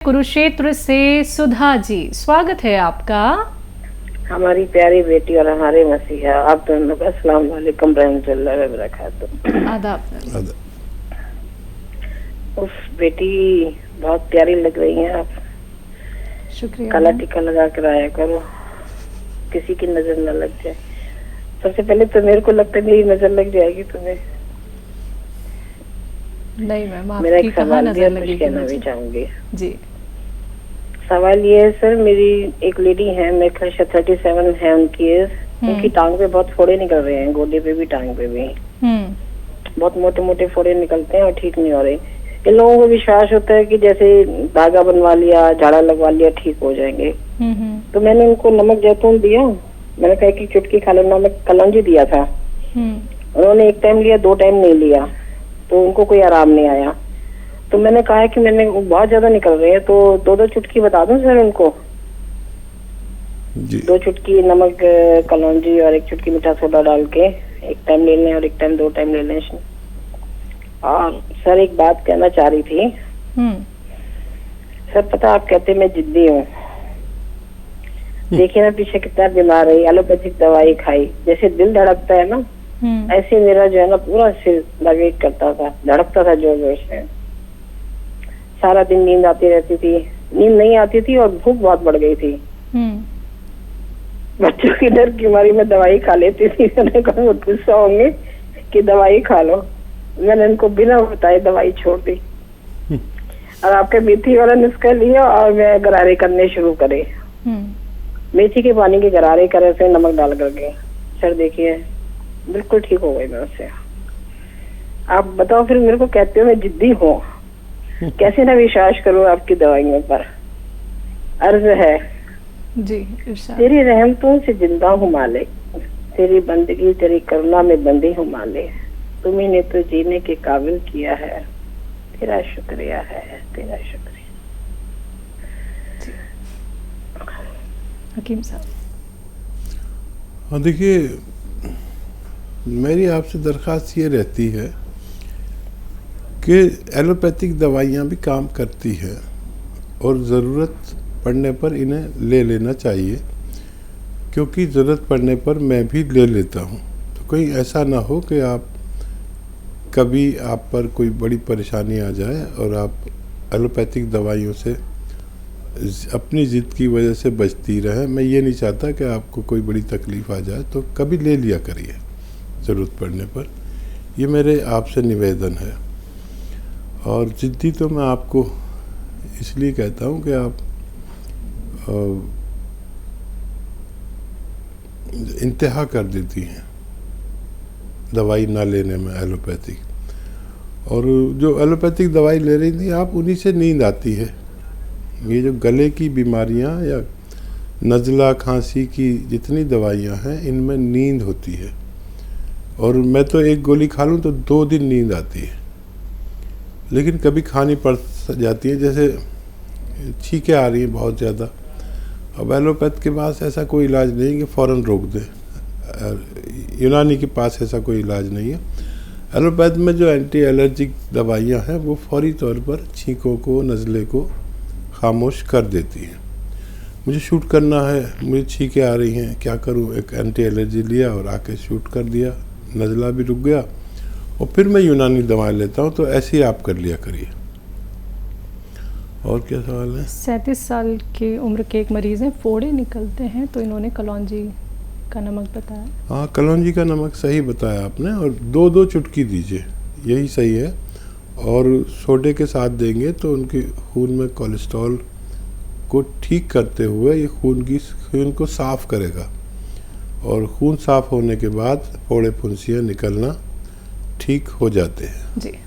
कुरुक्षेत्र से सुधा जी, स्वागत है आपका। हमारी प्यारी बेटी और हमारे मसीहा आप दोनों का अस्सलाम वालेकुम रहमतुल्लाहि व बरकातहू। आदाब। उफ बेटी, बहुत प्यारी लग रही हैं आप। शुक्रिया। काला टीका लगा कर आया करो, किसी की नजर न लग जाए। सबसे पहले तो मेरे को लगता है मेरी नजर लग जाएगी तुम्हें। नहीं मैम, मेरा आपकी एक कहाँ सवाल नजर कुछ लगेगी कहना मुझे? भी चाहूंगी। जी। सवाल ये है सर, मेरी एक लेडी है, मेरे ख्याल से 37 है उनकी एज। उनकी टांग पे बहुत फोड़े निकल रहे हैं, गोडे पे भी टांग पे भी बहुत मोटे मोटे फोड़े निकलते हैं और ठीक नहीं हो रहे। इन लोगों को विश्वास होता है कि जैसे धागा बनवा लिया, झाड़ा लगवा लिया, ठीक हो जाएंगे। तो मैंने उनको नमक जैतून दिया, मैंने कहा कि चुटकी खा लो, नमक कलौंजी दिया था। उन्होंने एक टाइम लिया, 2 टाइम नहीं लिया, तो उनको कोई आराम नहीं आया। तो मैंने कहा कि मैंने बहुत ज्यादा निकल रहे हैं, तो 2-2 चुटकी बता दूं सर उनको? जी। 2 चुटकी नमक कलौंजी और 1 चुटकी मीठा सोडा डाल के एक टाइम ले लें और एक टाइम 2 टाइम ले लें। और सर एक बात कहना चाह रही थी। सर पता, आप कहते मैं जिद्दी हूँ। देखिए ना पीछे कितना बीमार रही, एलोपैथिक दवाई खाई, जैसे दिल धड़कता है ना ऐसे मेरा जो है ना पूरा सिर लगे करता था, धड़कता था जोर जोर से। सारा दिन नींद आती रहती थी, नींद नहीं आती थी और भूख बहुत बढ़ गई थी। बच्चों की डर की मारी मैं दवाई खा लेती थी। मैंने कहा वो गुस्सा होंगे कि दवाई खा लो, मैंने उनको बिना बताए दवाई छोड़ दी और आपके मेथी वाला नुस्खा लिया और मैं गरारे करने शुरू करे। मेथी के पानी के गरारे करे थे नमक डाल करके। सर देखिए बिल्कुल ठीक हो गई मैं उससे। आप बताओ फिर, मेरे को कहते हो मैं जिद्दी हूँ, कैसे ना विश्वास करूँ आपकी दवाइयों पर? अर्ज है जी, इरशाद। तेरी रहमतों से जिंदा हूँ मालिक, तेरी बंदगी तेरी करुणा में बंदी हूँ मालिक, तुम्ही ने तो जीने के काबिल किया है, तेरा शुक्रिया है, तेरा शुक्रिया। हकीम साहब। हाँ देखिए, मेरी आपसे दरख्वास्त ये रहती है कि एलोपैथिक दवाइयाँ भी काम करती है और ज़रूरत पड़ने पर इन्हें ले लेना चाहिए, क्योंकि ज़रूरत पड़ने पर मैं भी ले लेता हूँ। तो कहीं ऐसा ना हो कि कभी आप पर कोई बड़ी परेशानी आ जाए और आप एलोपैथिक दवाइयों से अपनी ज़िद की वजह से बचती रहें। मैं ये नहीं चाहता कि आपको कोई बड़ी तकलीफ़ आ जाए, तो कभी ले लिया करिए ज़रूरत पड़ने पर। ये मेरे आपसे निवेदन है। और ज़िद्दी तो मैं आपको इसलिए कहता हूँ कि आप इंतहा कर देती हैं दवाई ना लेने में एलोपैथिक। और जो एलोपैथिक दवाई ले रही थी आप, उन्हीं से नींद आती है। ये जो गले की बीमारियाँ या नज़ला खांसी की जितनी दवाइयाँ हैं, इनमें नींद होती है। और मैं तो एक गोली खा लूँ तो 2 दिन नींद आती है, लेकिन कभी खानी पड़ जाती है, जैसे छींकें आ रही हैं बहुत ज़्यादा। अब एलोपैथ के पास ऐसा कोई इलाज नहीं कि फ़ौरन रोक दे, यूनानी के पास ऐसा कोई इलाज नहीं है। एलोपैथ में जो एंटी एलर्जिक दवाइयाँ हैं वो फौरी तौर पर छींकों को, नज़ले को खामोश कर देती हैं। मुझे शूट करना है, मुझे छींकें आ रही हैं, क्या करूं? एक एंटी एलर्जी लिया और आके शूट कर दिया, नज़ला भी रुक गया, और फिर मैं यूनानी दवाएं लेता हूं। तो ऐसे ही आप कर लिया करिए। और क्या सवाल है? 37 साल की उम्र के एक मरीज़ हैं, फोड़े निकलते हैं, तो इन्होंने कलौंजी का नमक बताया। हाँ, कलौंजी का नमक सही बताया आपने, और 2-2 चुटकी दीजिए, यही सही है। और सोडे के साथ देंगे तो उनके खून में कोलेस्ट्रॉल को ठीक करते हुए ये खून को साफ़ करेगा, और खून साफ़ होने के बाद फोड़े फुंसियाँ निकलना ठीक हो जाते हैं। जी।